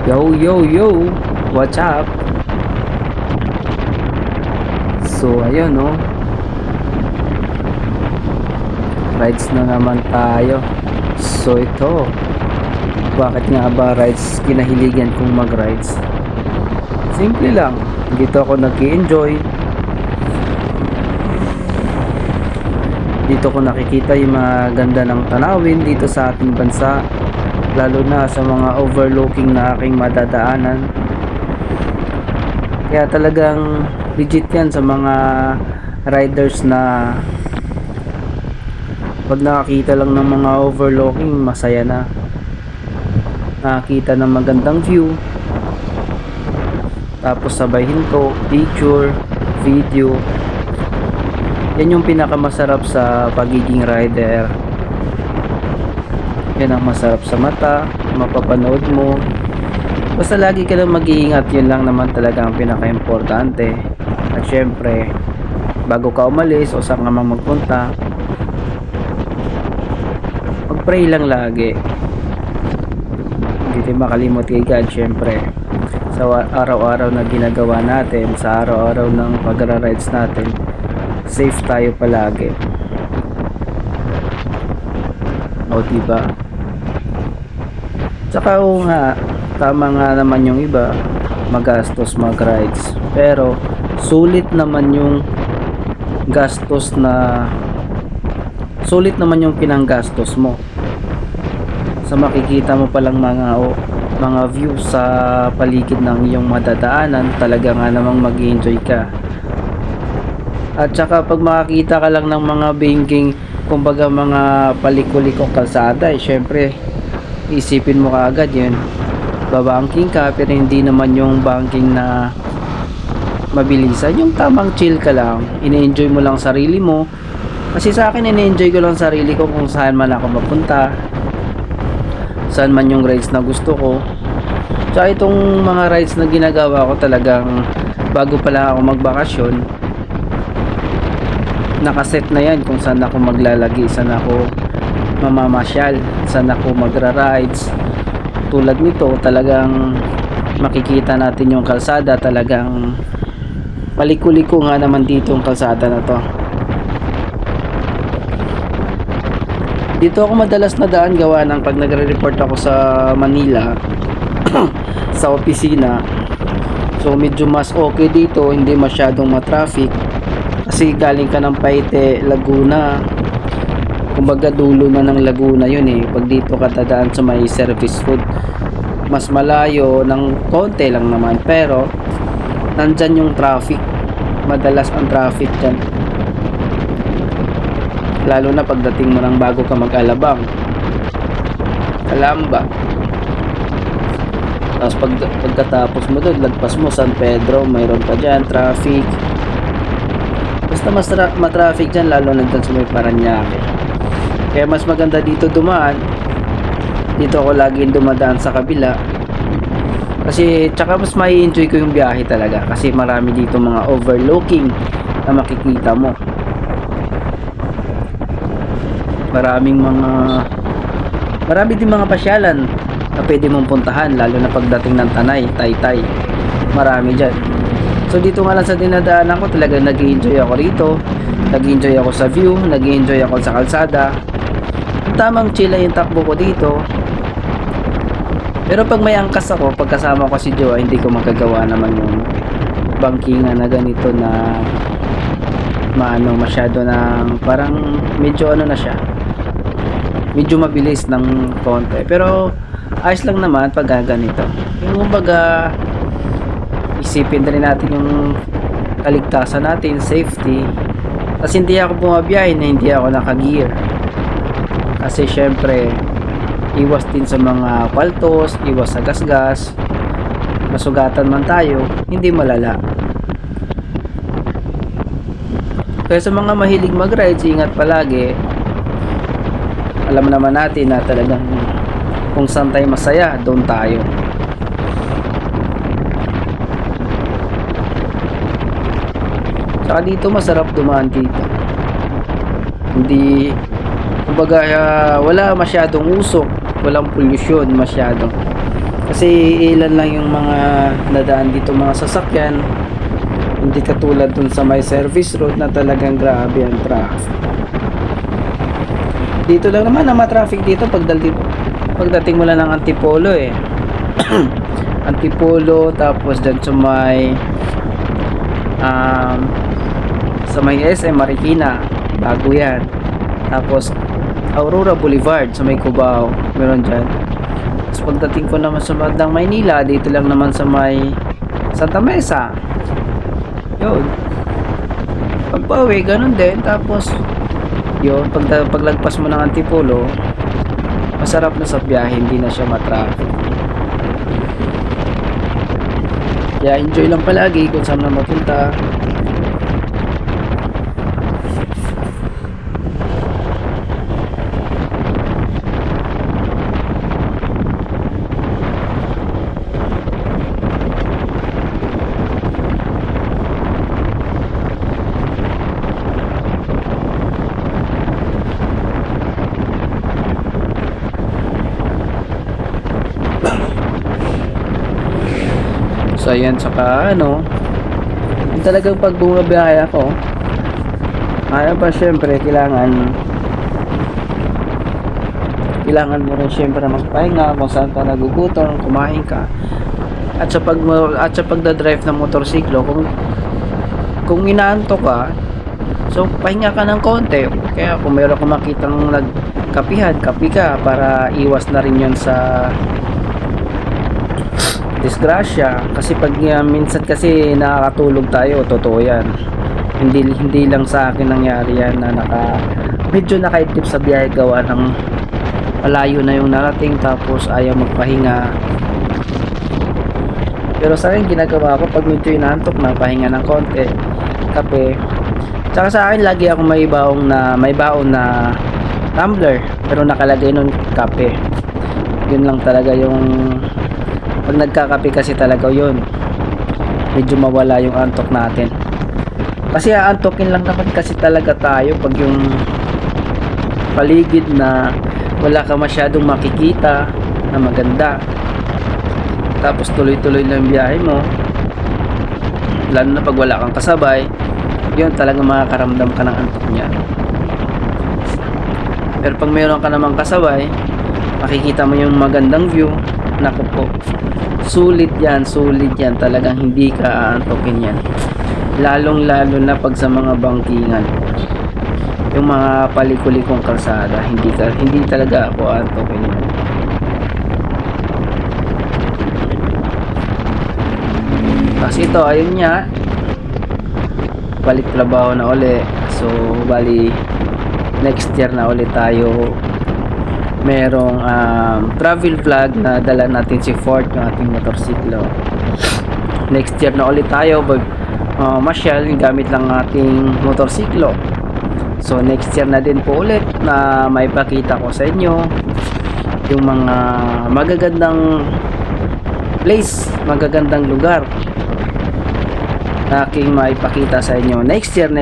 Yo, yo, yo! What's up? So, ayun, no? Rides na naman tayo. So, ito. Bakit nga ba rides kinahiligan kong mag-rides? Simple lang. Dito ako nag-enjoy. Dito ko nakikita yung mga ganda ng tanawin dito sa ating bansa. Lalo na sa mga overlooking na aking madadaanan. Kaya talagang legit yan sa mga riders na pag nakakita lang ng mga overlooking, masaya na. Nakakita ng magandang view, tapos sabay hinto, picture, video. Yan yung pinakamasarap sa pagiging rider. Yan ang masarap sa mata, mapapanood mo. Basta lagi ka lang mag-iingat, yun lang naman talaga ang pinaka-importante. At syempre, bago ka umalis o saan ka mang magpunta, mag-pray lang lagi. Hindi tayo makalimot kay God, syempre. Sa araw-araw na ginagawa natin, sa araw-araw ng pagra-rides natin, safe tayo palagi. O diba? Tsaka nga, tama nga naman yung iba, magastos mag-rides. Pero, sulit naman yung gastos na sulit naman yung pinanggastos mo. Sa makikita mo palang mga views sa paligid ng iyong madadaanan, talaga nga namang mag-enjoy ka. At saka pag makakita ka lang ng mga banking, kumbaga mga palikulikong kalsada, syempre isipin mo kaagad yun, babanking ka, pero hindi naman yung banking na mabilisan, yung tamang chill ka lang, ine-enjoy mo lang sarili mo. Kasi sa akin, ine-enjoy ko lang sarili ko kung saan man ako mapunta, saan man yung rides na gusto ko. Tsaka itong mga rides na ginagawa ko, talagang bago pa lang ako magbakasyon, nakaset na yan kung saan ako maglalagi, saan ako mamamasyal, saan ako magra-rides. Tulad nito, talagang makikita natin yung kalsada, talagang paliko-liko nga naman dito yung kalsada na to. Dito ako madalas na daan gawa ng pag nagre-report ako sa Manila sa opisina. So medyo mas okay dito, hindi masyadong matraffic kasi galing ka ng Paite, Laguna, kumbaga dulo na ng Laguna yun eh. Pag dito ka dadaan sa may service road, mas malayo ng konti lang naman, pero nandyan yung traffic, madalas ang traffic dyan, lalo na pagdating mo ng bago ka mag-Alabang, Calamba. Tapos pagkatapos mo doon, lagpas mo San Pedro, mayroon pa dyan traffic. Basta mas matraffic dyan, lalo na dyan sa may Paranaque. Kaya mas maganda dito dumaan. Dito ako laging dumadaan sa kabila. Kasi tsaka mas may enjoy ko yung biyahe talaga. Kasi marami dito mga overlooking na makikita mo. Marami din mga pasyalan na pwede mong puntahan, lalo na pagdating ng Tanay, Taytay. Marami dyan. So dito nga lang sa dinadaanan ko, talaga nag-enjoy ako rito. Nag-enjoy ako sa view, nag-enjoy ako sa kalsada. Tamang chill yung takbo ko dito. Pero pag may angkas ako, pagkasama ko si Joa, hindi ko magagawa naman yung bankingan na ganito na masyado ng parang medyo na siya, medyo mabilis ng konti. Pero ayos lang naman pag ganito. Yung kumbaga, isipin rin natin yung kaligtasan natin, safety. Kasi hindi ako bumabiyahe na hindi ako naka-gear. Kasi syempre, iwas din sa mga paltos, iwas sa gasgas. Masugatan man tayo, hindi malala. Kaya sa mga mahilig mag-rides, ingat palagi. Alam naman natin na talagang kung saan tayo masaya, doon tayo. Saka dito masarap dumaan dito. Hindi, kumbaga, wala masyadong usok, walang pollution masyado. Kasi ilan lang yung mga nadaan dito mga sasakyan, hindi katulad dun sa may service road na talagang grabe ang traffic. Dito lang naman ang traffic dito pagdating mo lang ng Antipolo eh. Antipolo, tapos dyan sa may SM Marikina, bago yan. Tapos Aurora Boulevard sa may Cubao, meron dyan. Tapos pagdating ko naman sa bandang Maynila, dito lang naman sa may Santa Mesa, yun. Pagbawi, ganun din. Tapos yun, paglagpas mo ng Antipolo, masarap na sa biyahe, hindi na siya matraffic. Kaya enjoy lang palagi kung saan na mapunta. So ayan, saka talagang pag bumabiyahe ako, pa syempre kailangan mo rin syempre magpahinga kung saan ka nagugutom, kumain ka. At sa pagdadrive ng motorsiklo, kung inaantok ka, so pahinga ka ng konti. Kaya kung mayroon kang makitang nagkapihan, kapi ka para iwas na rin yun sa disgrasya. Kasi pag minsan kasi nakakatulog tayo, totoo yan, hindi lang sa akin nangyari yan na medyo nakaitip sa biyahe gawa ng malayo na yung narating tapos ayaw magpahinga. Pero sa akin ginagawa ko pag medyo inaantok na, pahinga ng konti, kape. Tsaka sa akin lagi ako may baon na tumbler pero nakalagay nun kape. Yun lang talaga yung pag nagkakape kasi talaga yun, medyo mawala yung antok natin. Kasi aantokin lang naman kasi talaga tayo pag yung paligid na wala ka masyadong makikita na maganda, tapos tuloy-tuloy lang biyahe mo, lalo na pag wala kang kasabay, yun talaga makakaramdam ka ng antok niya. Pero pag mayroon ka namang kasabay, makikita mo yung magandang view, naku po, sulit yan talagang hindi ka aantokin yan. Lalo na pag sa mga bangkingan, yung mga palikulikong kalsada, hindi talaga ako aantokin yan. Kasi ito, ayun nga, balik trabaho na uli. So bali next year na ulit tayo merong travel vlog na dala natin si Ford, yung ating motorsiklo. Next year na ulit tayo masyal gamit lang ating motorsiklo. So next year na din po ulit na may pakita ko sa inyo yung mga magagandang place, magagandang lugar na aking maipakita sa inyo next year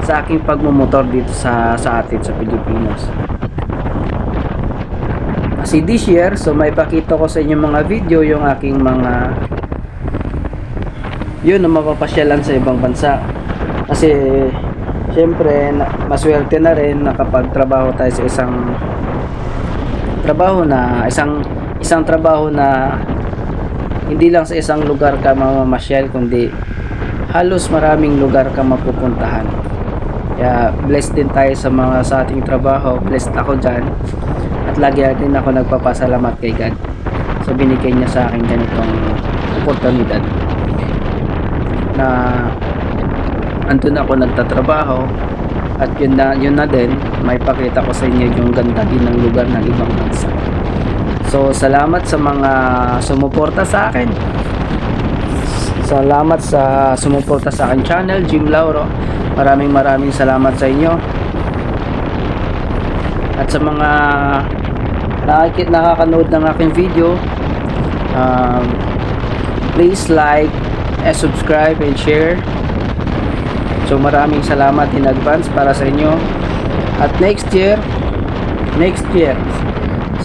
sa aking pagmumotor dito sa atin sa Pilipinas. Kasi this year, so may pakita ko sa inyo mga video yung aking mga na mapapasyalan sa ibang bansa. Kasi syempre maswerte na rin nakapagtrabaho tayo sa isang trabaho na hindi lang sa isang lugar ka mamamasyal, kundi halos maraming lugar ka mapupuntahan. Kaya blessed din tayo sa ating trabaho. Blessed ako dyan, at lagi din ako nagpapasalamat kay God sa binigay niya sa akin ganitong oportunidad na andun ako nagtatrabaho. At yun na din, may pakita ko sa inyo yung ganda din ng lugar ng ibang bansa. So salamat sa mga sumuporta sa akin. Salamat sa sumuporta sa akin channel, Jim Lauro. Maraming salamat sa inyo. At sa mga nakakanood ng aking video, please like, subscribe and share. So maraming salamat in advance para sa inyo. At next year, next year.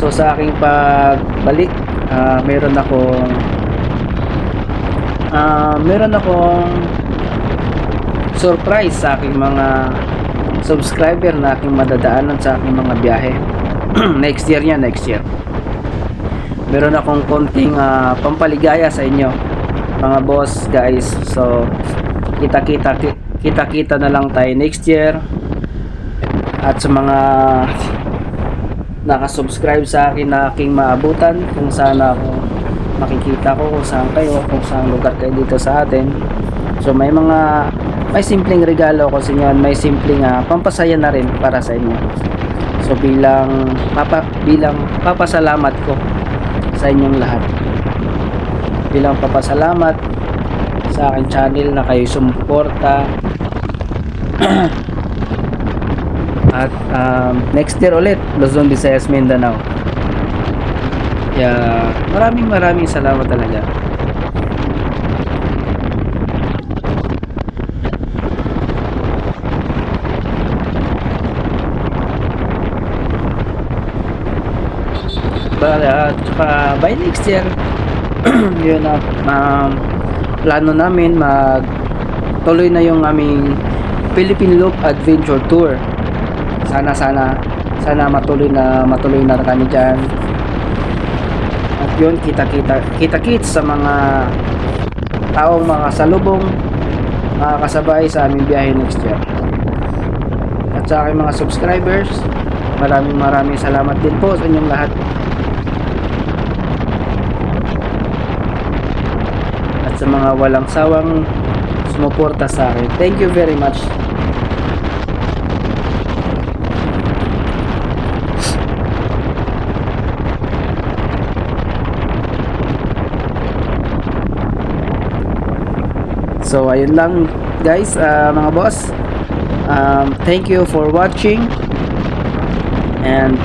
So sa aking pagbalik, meron akong surprise sa aking mga subscriber na aking madadaanan sa aking mga biyahe. Next year yan, next year. Meron akong konting pampaligaya sa inyo, mga boss guys. So kita na lang tayo next year. At sa mga nakasubscribe sa akin na aking maabutan, kung saan ako makikita ko, kung saan kayo, kung saan lugar kayo dito sa atin. So may simpleng regalo ko sa inyo, may simpleng pampasaya na rin para sa inyo. So bilang papasalamat ko sa inyong lahat, bilang papasalamat sa aking channel na kayo sumuporta. At next year ulit, Luzon, Visayas, Mindanao. Kaya maraming salamat talaga. Tsaka by next year, yun na, plano namin tuloy na yung aming Philippine Loop Adventure Tour. Sana matuloy na kami dyan. At yun, kita-kits sa mga taong mga salubong, mga kasabay sa aming biyahe next year. At sa aking mga subscribers, maraming salamat din po sa inyong lahat. At sa mga walang sawang sumuporta sa akin, thank you very much. So ayun lang guys, mga boss. Thank you for watching, and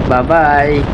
bye bye.